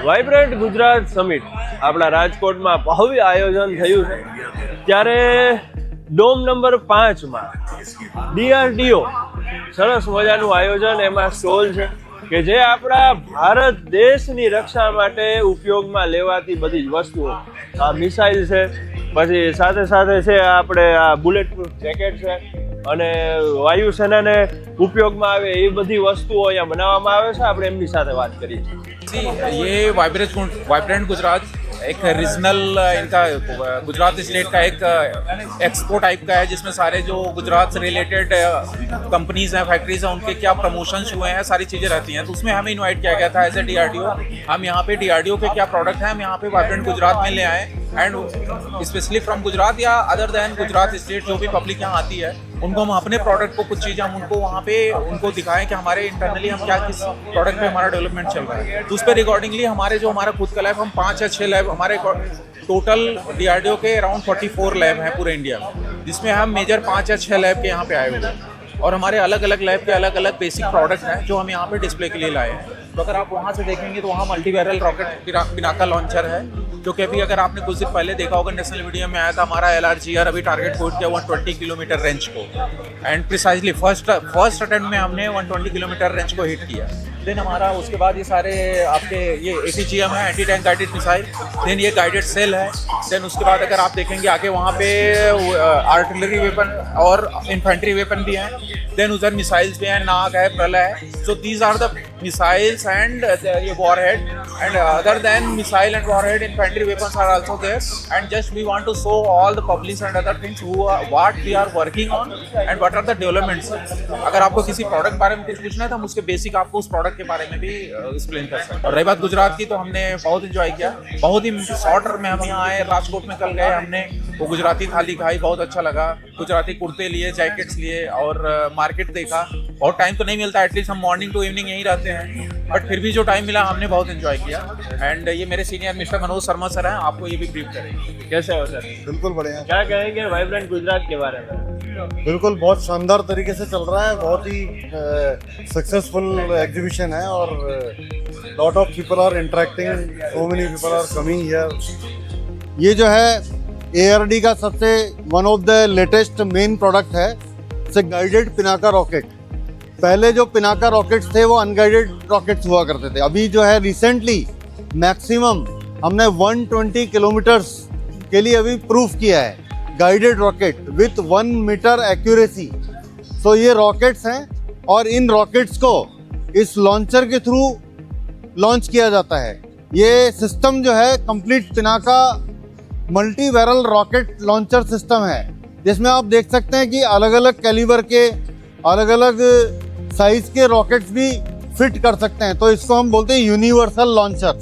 Vibrant Gujarat summit આપણા રાજકોટમાં ભવ્ય આયોજન થયું છે ત્યારે ડોમ નંબર 5માં DRDO સરસ મજાનું આયોજન, એમાં સ્ટોલ છે કે જે આપણા ભારત દેશની રક્ષા માટે ઉપયોગમાં લેવાતી બધી જ વસ્તુઓ, આ મિસાઇલ છે, પછી સાથે સાથે છે આપણે આ બુલેટ પ્રૂફ જેકેટ છે અને વાયુસેનાને ઉપયોગમાં આવે એ બધી વસ્તુઓ અહીંયા બનાવવામાં આવે છે. આપણે એમની સાથે વાત કરીએ. ये वाइब्रेंट गुजरात एक रीजनल इनका गुजरात स्टेट का एक एक्सपो टाइप का है, जिसमें सारे जो गुजरात से रिलेटेड कंपनीज हैं, फैक्ट्रीज हैं, उनके क्या प्रमोशंस हुए हैं, सारी चीज़ें रहती हैं. तो उसमें हमें इनवाइट किया गया था एज ए DRDO. हम यहाँ पे DRDO के क्या प्रोडक्ट हैं हम यहाँ पे वाइब्रेंट गुजरात में ले आए, एंड स्पेशली फ्रॉम गुजरात या अदर दैन गुजरात स्टेट जो भी पब्लिक यहाँ आती है, उनको हम अपने प्रोडक्ट को कुछ चीज़ें हम उनको वहाँ पे उनको दिखाएं कि हमारे इंटरनली हम क्या किस प्रोडक्ट पे हमारा डेवलपमेंट चल रहा है. तो उस पर रिकॉर्डिंगली हमारे जो हमारा खुद का लैब, हम 5 या 6 लैब हमारे टोटल DRDO के अराउंड 44 लैब हैं पूरे इंडिया में, जिसमें हम मेजर 5 या 6 लैब के यहाँ पे आए हुए हैं. और हमारे अलग अलग लैब के अलग अलग बेसिक प्रोडक्ट हैं जो हम यहाँ पे डिस्प्ले के लिए लाए हैं. तो अगर आप वहाँ से देखेंगे तो वहाँ multi barrel rocket Pinaka launcher है, जो कि अभी अगर आपने कुछ दिन पहले देखा होगा नेशनल मीडिया में आया था. हमारा LRGR अभी टारगेट पुट किया 120 किलोमीटर रेंज को, एंड प्रिसाइजली फर्स्ट अटेम्प्ट में हमने 120 किलोमीटर रेंज को हिट किया. देन हमारा उसके बाद ये सारे आपके ये ATGM है, anti tank guided missile. Then ये गाइडेड सेल है. देन उसके बाद अगर आप देखेंगे आगे वहाँ पे आर्टिलरी वेपन और इन्फेंट्री वेपन भी हैं. देन उधर मिसाइल्स भी हैं, नाग है, प्रलय है. So these are the missiles and ये warhead, and other than missile and warhead infantry weapons are also there. And just we want to show all the public and other things what we are working on and what are the developments. अगर आपको किसी product बारे में कुछ पूछना है तो हम उसके बेसिक आपको उस प्रोडक्ट के बारे में भी एक्सप्लेन कर सकते हैं. और रही बात गुजरात की, तो हमने बहुत इंजॉय किया. बहुत ही शॉर्टर में हम यहाँ आए, राजकोट में कल गए, हमने वो गुजराती थाली खाई, बहुत अच्छा लगा. गुजराती कुर्ते लिए, जैकेट्स लिए और मार्केट देखा. बहुत टाइम तो नहीं मिलता, एटलीस्ट हम मॉर्निंग टू इवनिंग यहीं रहते हैं, बट फिर भी जो टाइम मिला हमने बहुत एंजॉय किया. एंड ये मेरे senior mister Manoj Sharma sir हैं, आपको ये भी ब्रीफ करेंगे. कैसे हो सर? बिल्कुल बढ़िया. क्या कहेंगे वाइब्रेंट गुजरात के बारे में? बिल्कुल बहुत शानदार तरीके से चल रहा है, बहुत ही सक्सेसफुल एग्जीबिशन है और lot of people are interacting, so many people are coming here. ये जो है ARD का सबसे one of the latest main product है, से गाइडेड पिनाका रॉकेट. पहले जो पिनाका रॉकेट्स थे वो अनगाइडेड रॉकेट्स हुआ करते थे. अभी जो है रिसेंटली मैक्सिमम हमने 120 किलोमीटर्स के लिए अभी प्रूफ किया है guided rocket with 1 metre accuracy. So ये रॉकेट्स हैं और इन रॉकेट्स को इस लॉन्चर के थ्रू लॉन्च किया जाता है. ये सिस्टम जो है complete Pinaka multi barrel rocket launcher system है, जिसमें आप देख सकते हैं कि अलग अलग कैलिबर के अलग अलग साइज के रॉकेट्स भी फिट कर सकते हैं. तो इसको हम बोलते हैं यूनिवर्सल लॉन्चर.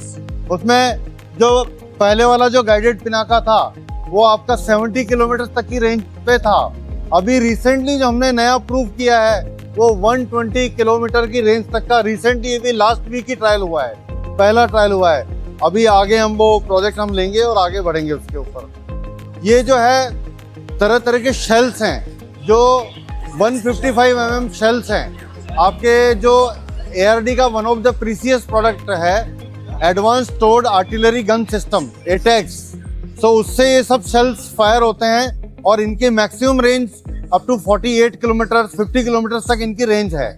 उसमें जो पहले वाला जो गाइडेड पिनाका था वो आपका 70 किलोमीटर तक की रेंज पे था. अभी रिसेंटली जो हमने नया प्रूफ किया है वो 120 किलोमीटर की रेंज तक का, रिसेंटली अभी लास्ट वीक ही ट्रायल हुआ है, पहला ट्रायल हुआ है. अभी आगे हम वो प्रोजेक्ट हम लेंगे और आगे बढ़ेंगे उसके ऊपर. ये जो है तरह तरह के शेल्स हैं, जो 155 mm शेल्स हैं. आपके जो ARD का one of the precious product है एडवांस टोर्ड artillery gun system ATAGS. So उससे ये सब शेल्स फायर होते हैं और इनके maximum range up to 48 kilometre 50 kilometre तक इनकी रेंज है.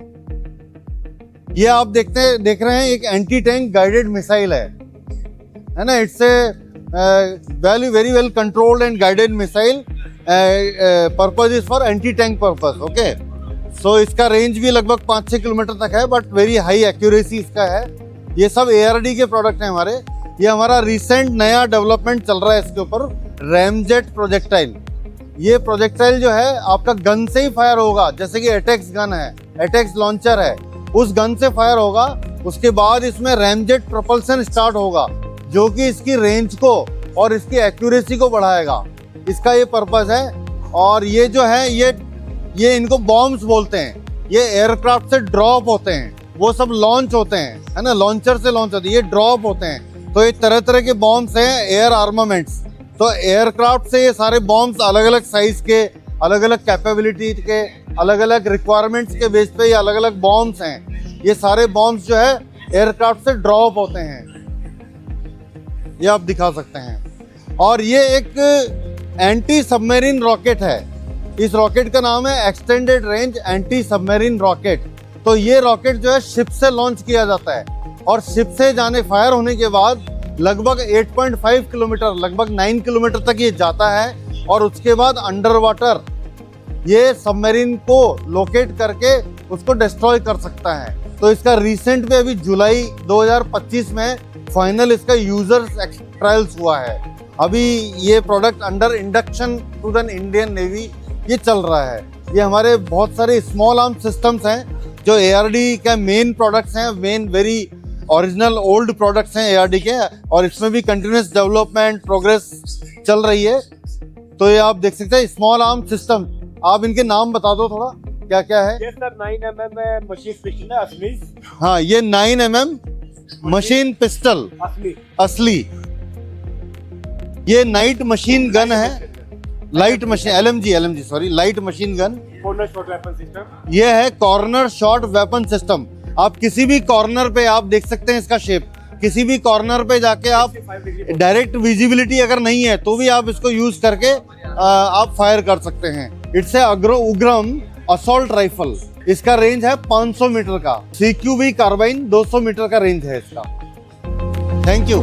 ये आप देख रहे हैं एक एंटी टैंक गाइडेड मिसाइल है ना. It's a very well controlled and guided missile. Purpose is for anti tank purpose. Okay, so इसका रेंज भी लगभग 5-6 किलोमीटर तक है, बट वेरी हाई एक्यूरेसी इसका है. ये सब ARD के प्रोडक्ट हैं हमारे. ये हमारा रिसेंट नया डेवलपमेंट चल रहा है इसके ऊपर, रैमजेट प्रोजेक्टाइल. ये प्रोजेक्टाइल जो है आपका गन से ही फायर होगा, जैसे कि ATAGS गन है, ATAGS लॉन्चर है, उस गन से फायर होगा. उसके बाद इसमें रैमजेट प्रोपल्सन स्टार्ट होगा, जो कि इसकी रेंज को और इसकी एक्यूरेसी को बढ़ाएगा. इसका ये पर्पस है. और ये जो है ये इनको बॉम्ब्स बोलते हैं. ये एयरक्राफ्ट से ड्रॉप होते हैं, वो सब लॉन्च होते हैं, है ना, लॉन्चर से लॉन्च होते हैं, ये ड्रॉप होते हैं. तो ये तरह तरह के बॉम्ब्स हैं, एयर आर्मामेंट्स. तो एयरक्राफ्ट से ये सारे बॉम्ब्स अलग अलग साइज के, अलग अलग कैपेबिलिटी के, अलग अलग रिक्वायरमेंट्स के बेस पे ये अलग अलग बॉम्ब्स हैं. ये सारे बॉम्ब्स जो है एयरक्राफ्ट से ड्रॉप होते हैं, ये आप दिखा सकते हैं। और ये एक एंटी सबमरीन रॉकेट है। इस रॉकेट का नाम है extended range anti submarine rocket. तो ये रॉकेट जो है शिप से लॉन्च किया जाता है और शिप से जाने फायर होने के बाद लगभग 8.5 किलोमीटर, लगभग 9 किलोमीटर तक ये जाता है और उसके बाद अंडर वाटर ये सबमरीन को लोकेट करके उसको डिस्ट्रॉय कर सकता है। तो इसका रिसेंट में अभी जुलाई 2025 में फाइनल इसका यूजर्स ट्रायल्स हुआ है। अभी ये product under induction to the Indian Navy ये चल रहा है। ये हमारे बहुत सारे स्मॉल आर्म सिस्टम्स हैं जो ARD का मेन प्रोडक्ट्स हैं, main very original old products हैं ARD के, और इसमें भी कंटिन्यूस डेवलपमेंट प्रोग्रेस चल रही है। तो ये आप देख सकते हैं स्मॉल आर्म सिस्टम। आप इनके नाम बता दो थोड़ा, क्या क्या है? ये सर 9mm मशीन पिस्टल है असली। हाँ, ये 9mm मशीन पिस्टल असली। ये नाइट मशीन गन है, light machine LMG sorry, light machine gun. Corner shot weapon system. ये है कॉर्नर शॉट वेपन सिस्टम। आप किसी भी कॉर्नर पे आप देख सकते हैं इसका शेप। किसी भी कॉर्नर पे जाके आप डायरेक्ट विजिबिलिटी अगर नहीं है तो भी आप इसको यूज करके आप फायर कर सकते हैं। It's a उग्रम assault rifle. इसका रेंज है 500 मीटर का। CQB कार्बाइन 200 मीटर का रेंज है इसका। Thank you.